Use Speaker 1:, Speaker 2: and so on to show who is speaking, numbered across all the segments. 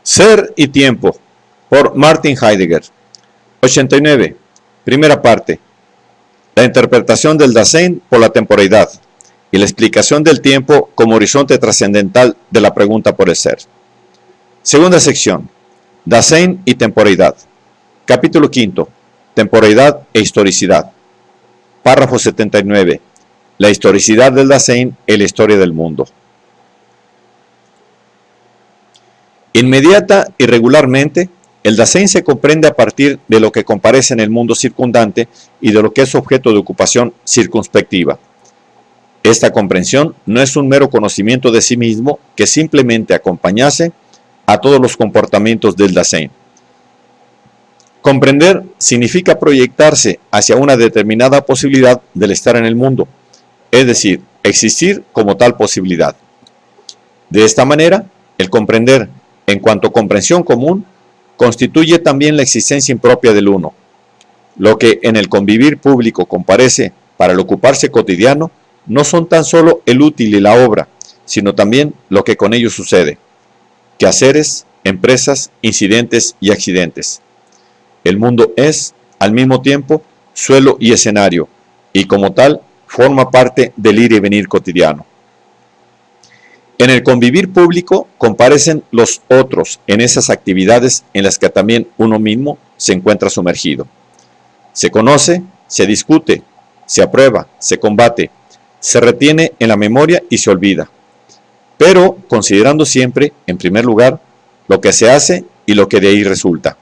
Speaker 1: Ser y tiempo, por Martin Heidegger. 89. Primera parte. La interpretación del Dasein por la temporalidad y la explicación del tiempo como horizonte trascendental de la pregunta por el ser. Segunda sección. Dasein y temporalidad. Capítulo quinto. Temporalidad e historicidad. Párrafo 79. La historicidad del Dasein y la historia del mundo. Inmediata y regularmente, el Dasein se comprende a partir de lo que comparece en el mundo circundante y de lo que es objeto de ocupación circunspectiva. Esta comprensión no es un mero conocimiento de sí mismo que simplemente acompañase a todos los comportamientos del Dasein. Comprender significa proyectarse hacia una determinada posibilidad del estar en el mundo, es decir, existir como tal posibilidad. De esta manera, el comprender en cuanto comprensión común constituye también la existencia impropia del uno. Lo que en el convivir público comparece para el ocuparse cotidiano no son tan solo el útil y la obra, sino también lo que con ellos sucede: quehaceres, empresas, incidentes y accidentes. El mundo es, al mismo tiempo, suelo y escenario, y como tal, forma parte del ir y venir cotidiano. En el convivir público comparecen los otros en esas actividades en las que también uno mismo se encuentra sumergido. Se conoce, se discute, se aprueba, se combate, se retiene en la memoria y se olvida, pero considerando siempre, en primer lugar, lo que se hace y lo que de ahí resulta.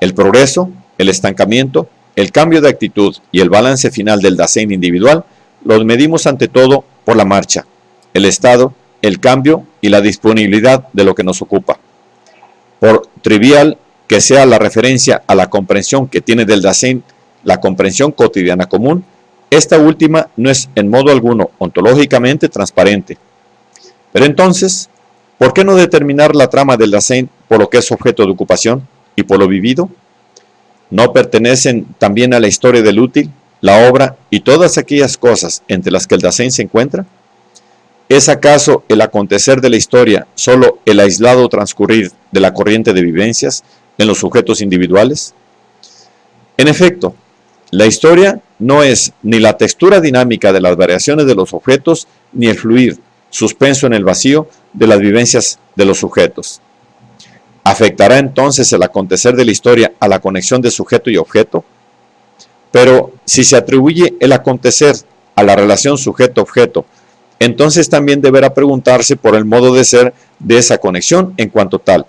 Speaker 1: El progreso, el estancamiento, el cambio de actitud y el balance final del Dasein individual los medimos ante todo por la marcha, el estado, el cambio y la disponibilidad de lo que nos ocupa. Por trivial que sea la referencia a la comprensión que tiene del Dasein la comprensión cotidiana común, esta última no es en modo alguno ontológicamente transparente. Pero entonces, ¿por qué no determinar la trama del Dasein por lo que es objeto de ocupación y por lo vivido? ¿No pertenecen también a la historia del útil, la obra y todas aquellas cosas entre las que el Dasein se encuentra? ¿Es acaso el acontecer de la historia solo el aislado transcurrir de la corriente de vivencias en los sujetos individuales? En efecto, la historia no es ni la textura dinámica de las variaciones de los objetos, ni el fluir, suspenso en el vacío, de las vivencias de los sujetos. ¿Afectará entonces el acontecer de la historia a la conexión de sujeto y objeto? Pero si se atribuye el acontecer a la relación sujeto-objeto, entonces también deberá preguntarse por el modo de ser de esa conexión en cuanto tal,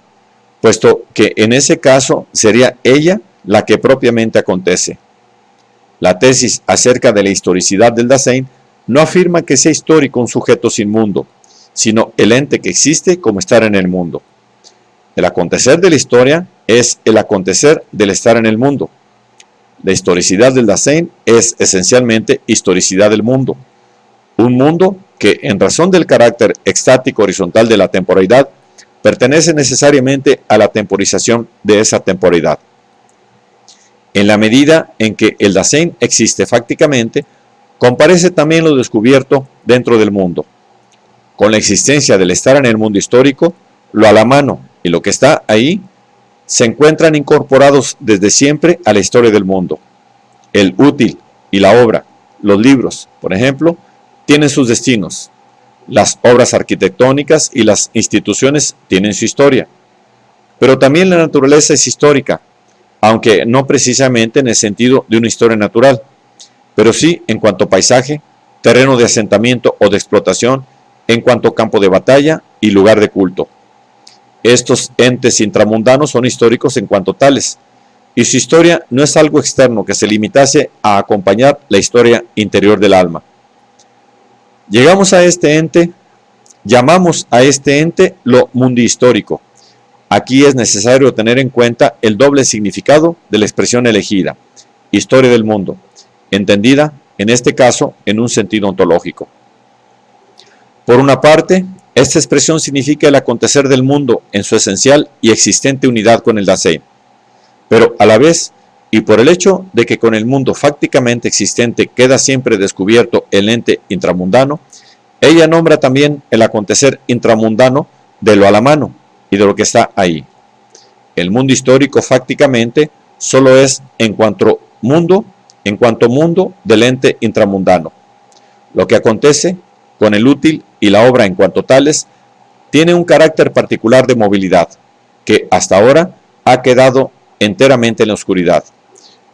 Speaker 1: puesto que en ese caso sería ella la que propiamente acontece. La tesis acerca de la historicidad del Dasein no afirma que sea histórico un sujeto sin mundo, sino el ente que existe como estar en el mundo. El acontecer de la historia es el acontecer del estar en el mundo. La historicidad del Dasein es esencialmente historicidad del mundo. Un mundo que, en razón del carácter extático horizontal de la temporalidad, pertenece necesariamente a la temporización de esa temporalidad. En la medida en que el Dasein existe fácticamente, comparece también lo descubierto dentro del mundo. Con la existencia del estar en el mundo histórico, lo a la mano y lo que está ahí se encuentran incorporados desde siempre a la historia del mundo. El útil y la obra, los libros, por ejemplo, tienen sus destinos. Las obras arquitectónicas y las instituciones tienen su historia. Pero también la naturaleza es histórica, aunque no precisamente en el sentido de una historia natural, pero sí en cuanto a paisaje, terreno de asentamiento o de explotación, en cuanto a campo de batalla y lugar de culto. Estos entes intramundanos son históricos en cuanto tales, y su historia no es algo externo que se limitase a acompañar la historia interior del alma. Llamamos a este ente lo mundihistórico. Aquí es necesario tener en cuenta el doble significado de la expresión elegida, historia del mundo, entendida, en este caso, en un sentido ontológico. Por una parte, esta expresión significa el acontecer del mundo en su esencial y existente unidad con el Dasein, pero a la vez, y por el hecho de que con el mundo fácticamente existente queda siempre descubierto el ente intramundano, ella nombra también el acontecer intramundano de lo a la mano, y de lo que está ahí. El mundo histórico fácticamente solo es en cuanto mundo del ente intramundano. Lo que acontece con el útil y la obra en cuanto tales tiene un carácter particular de movilidad, que hasta ahora ha quedado enteramente en la oscuridad.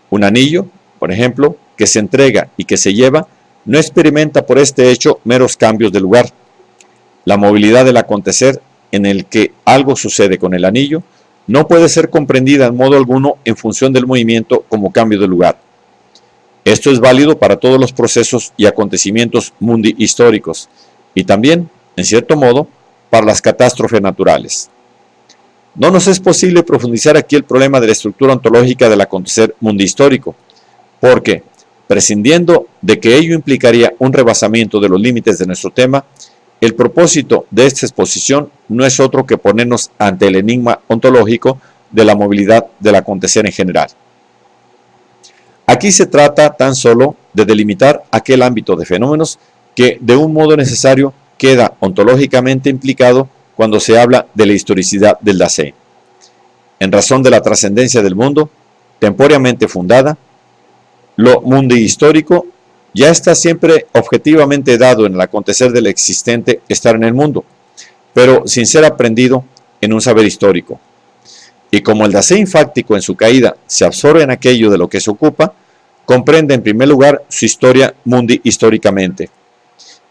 Speaker 1: Un anillo, por ejemplo, que se entrega y que se lleva, no experimenta por este hecho meros cambios de lugar. La movilidad del acontecer en el que algo sucede con el anillo no puede ser comprendida en modo alguno en función del movimiento como cambio de lugar. Esto es válido para todos los procesos y acontecimientos mundi históricos y también, en cierto modo, para las catástrofes naturales. No nos es posible profundizar aquí el problema de la estructura ontológica del acontecer mundi histórico, porque, prescindiendo de que ello implicaría un rebasamiento de los límites de nuestro tema, el propósito de esta exposición no es otro que ponernos ante el enigma ontológico de la movilidad del acontecer en general. Aquí se trata tan solo de delimitar aquel ámbito de fenómenos que de un modo necesario queda ontológicamente implicado cuando se habla de la historicidad del Dasein. En razón de la trascendencia del mundo, tempóramente fundada, lo mundi histórico ya está siempre objetivamente dado en el acontecer del existente estar en el mundo, pero sin ser aprendido en un saber histórico. Y como el Dasein fáctico en su caída se absorbe en aquello de lo que se ocupa, comprende en primer lugar su historia mundi históricamente.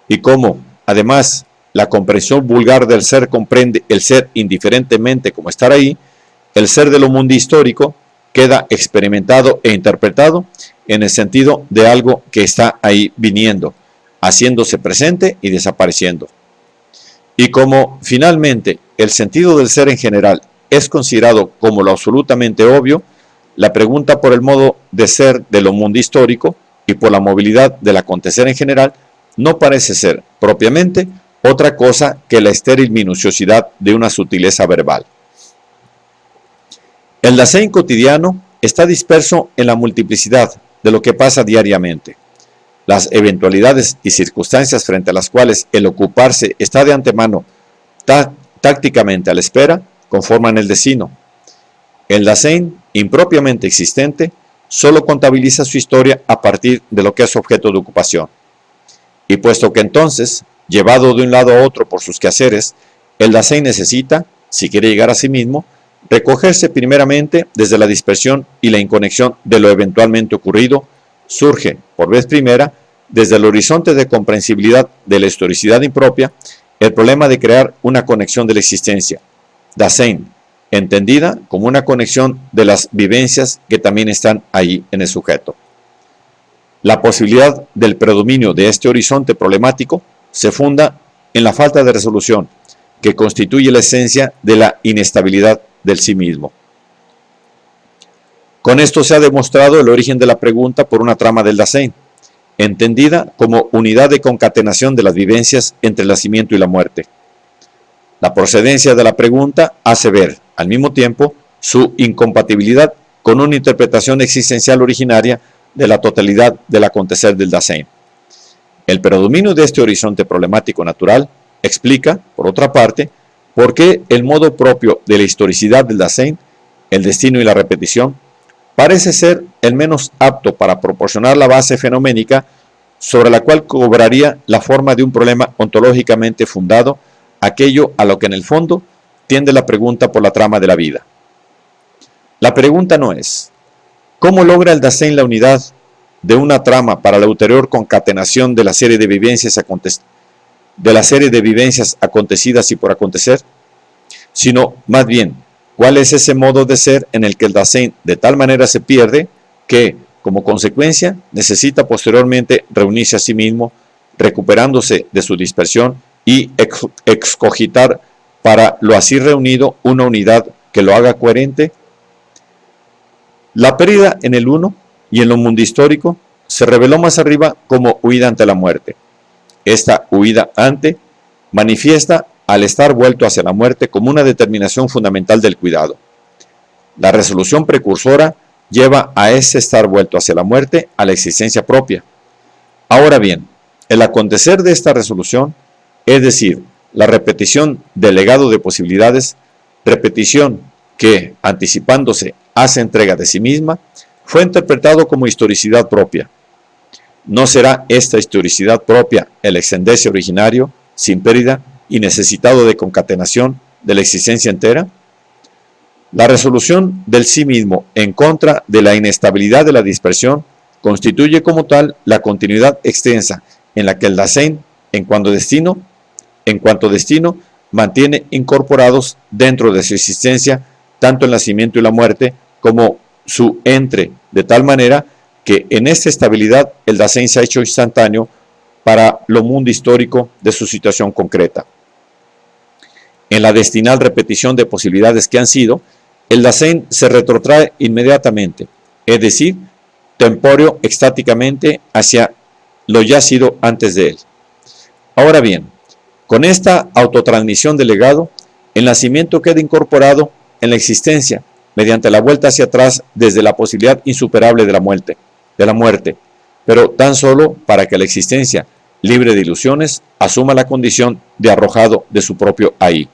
Speaker 1: Y como, además, la comprensión vulgar del ser comprende el ser indiferentemente como estar ahí, el ser de lo mundi histórico queda experimentado e interpretado en el sentido de algo que está ahí viniendo, haciéndose presente y desapareciendo. Y como finalmente el sentido del ser en general es considerado como lo absolutamente obvio, la pregunta por el modo de ser de lo mundo histórico y por la movilidad del acontecer en general no parece ser propiamente otra cosa que la estéril minuciosidad de una sutileza verbal. El Dasein cotidiano está disperso en la multiplicidad de lo que pasa diariamente. Las eventualidades y circunstancias frente a las cuales el ocuparse está de antemano tácticamente a la espera conforman el destino. El Dasein, impropiamente existente, solo contabiliza su historia a partir de lo que es objeto de ocupación. Y puesto que entonces, llevado de un lado a otro por sus quehaceres, el Dasein necesita, si quiere llegar a sí mismo, recogerse primeramente desde la dispersión y la inconexión de lo eventualmente ocurrido, surge, por vez primera, desde el horizonte de comprensibilidad de la historicidad impropia, el problema de crear una conexión de la existencia, Dasein, entendida como una conexión de las vivencias que también están ahí en el sujeto. La posibilidad del predominio de este horizonte problemático se funda en la falta de resolución, que constituye la esencia de la inestabilidad del sí mismo. Con esto se ha demostrado el origen de la pregunta por una trama del Dasein, entendida como unidad de concatenación de las vivencias entre el nacimiento y la muerte. La procedencia de la pregunta hace ver, al mismo tiempo, su incompatibilidad con una interpretación existencial originaria de la totalidad del acontecer del Dasein. El predominio de este horizonte problemático natural explica, por otra parte, por qué el modo propio de la historicidad del Dasein, el destino y la repetición, parece ser el menos apto para proporcionar la base fenoménica sobre la cual cobraría la forma de un problema ontológicamente fundado, aquello a lo que en el fondo tiende la pregunta por la trama de la vida. La pregunta no es, ¿cómo logra el Dasein la unidad de una trama para la ulterior concatenación de la serie de vivencias acontecidas y por acontecer? Sino, más bien, ¿cuál es ese modo de ser en el que el Dasein de tal manera se pierde que, como consecuencia, necesita posteriormente reunirse a sí mismo, recuperándose de su dispersión y excogitar para lo así reunido una unidad que lo haga coherente? La pérdida en el uno y en lo mundo histórico se reveló más arriba como huida ante la muerte. Esta huida ante manifiesta al estar vuelto hacia la muerte como una determinación fundamental del cuidado. La resolución precursora lleva a ese estar vuelto hacia la muerte a la existencia propia. Ahora bien, el acontecer de esta resolución, es decir, la repetición del legado de posibilidades, repetición que, anticipándose, hace entrega de sí misma, fue interpretado como historicidad propia. ¿No será esta historicidad propia el extenderse originario, sin pérdida y necesitado de concatenación de la existencia entera? La resolución del sí mismo en contra de la inestabilidad de la dispersión constituye como tal la continuidad extensa en la que el Dasein, en cuanto destino, mantiene incorporados dentro de su existencia tanto el nacimiento y la muerte como su entre, de tal manera que en esta estabilidad el Dasein se ha hecho instantáneo para lo mundo histórico de su situación concreta. En la destinal repetición de posibilidades que han sido, el Dasein se retrotrae inmediatamente, es decir, tempóreo extáticamente hacia lo ya sido antes de él. Ahora bien, con esta autotransmisión del legado, el nacimiento queda incorporado en la existencia mediante la vuelta hacia atrás desde la posibilidad insuperable de la muerte, pero tan solo para que la existencia, libre de ilusiones, asuma la condición de arrojado de su propio ahí.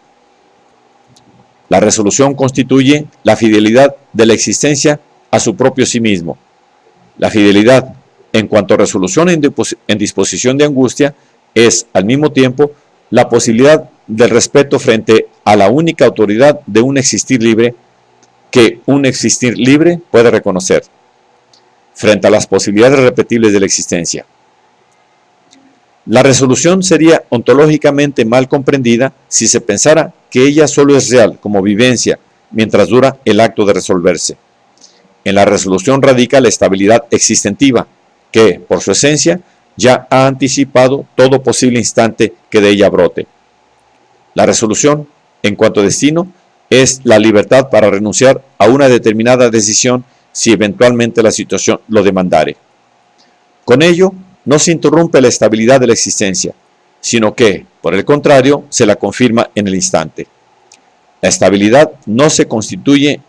Speaker 1: La resolución constituye la fidelidad de la existencia a su propio sí mismo. La fidelidad, en cuanto a resolución en disposición de angustia, es, al mismo tiempo, la posibilidad del respeto frente a la única autoridad de un existir libre que un existir libre puede reconocer, frente a las posibilidades repetibles de la existencia. La resolución sería ontológicamente mal comprendida si se pensara que ella solo es real como vivencia mientras dura el acto de resolverse. En la resolución radica la estabilidad existentiva, que, por su esencia, ya ha anticipado todo posible instante que de ella brote. La resolución, en cuanto a destino, es la libertad para renunciar a una determinada decisión si eventualmente la situación lo demandare. Con ello, no se interrumpe la estabilidad de la existencia, sino que, por el contrario, se la confirma en el instante. La estabilidad no se constituye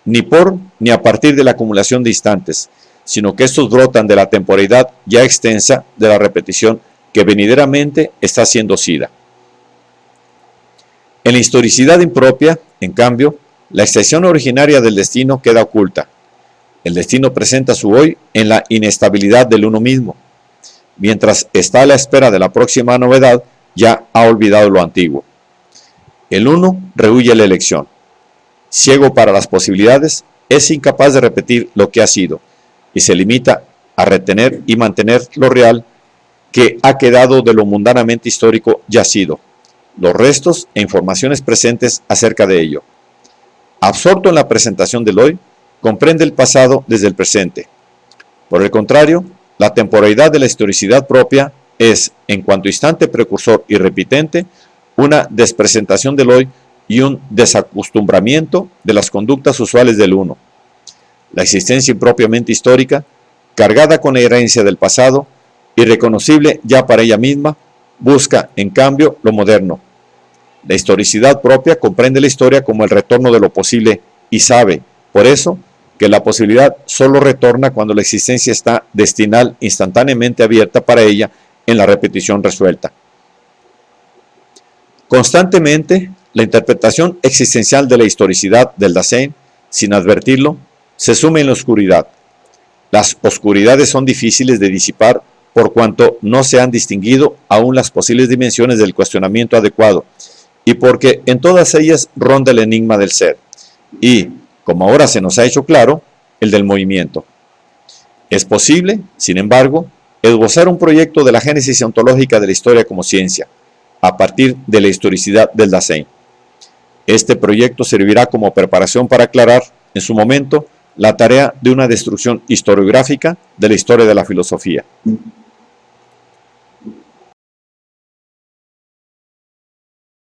Speaker 1: ni por ni a partir de la acumulación de instantes, sino que estos brotan de la temporalidad ya extensa de la repetición que venideramente está siendo sida. En la historicidad impropia, en cambio, la extensión originaria del destino queda oculta. El destino presenta su hoy en la inestabilidad del uno mismo. Mientras está a la espera de la próxima novedad, ya ha olvidado lo antiguo. El uno rehúye la elección. Ciego para las posibilidades, es incapaz de repetir lo que ha sido y se limita a retener y mantener lo real que ha quedado de lo mundanamente histórico ya sido, los restos e informaciones presentes acerca de ello. Absorto en la presentación del hoy, comprende el pasado desde el presente. Por el contrario, la temporalidad de la historicidad propia es, en cuanto instante precursor y repitente, una despresentación del hoy y un desacostumbramiento de las conductas usuales del uno. La existencia impropiamente histórica, cargada con la herencia del pasado, irreconocible ya para ella misma, busca, en cambio, lo moderno. La historicidad propia comprende la historia como el retorno de lo posible y sabe, por eso, que la posibilidad solo retorna cuando la existencia está destinal instantáneamente abierta para ella en la repetición resuelta. Constantemente, la interpretación existencial de la historicidad del Dasein, sin advertirlo, se sume en la oscuridad. Las oscuridades son difíciles de disipar por cuanto no se han distinguido aún las posibles dimensiones del cuestionamiento adecuado y porque en todas ellas ronda el enigma del ser y, como ahora se nos ha hecho claro, el del movimiento. Es posible, sin embargo, esbozar un proyecto de la génesis ontológica de la historia como ciencia, a partir de la historicidad del Dasein. Este proyecto servirá como preparación para aclarar, en su momento, la tarea de una destrucción historiográfica de la historia de la filosofía.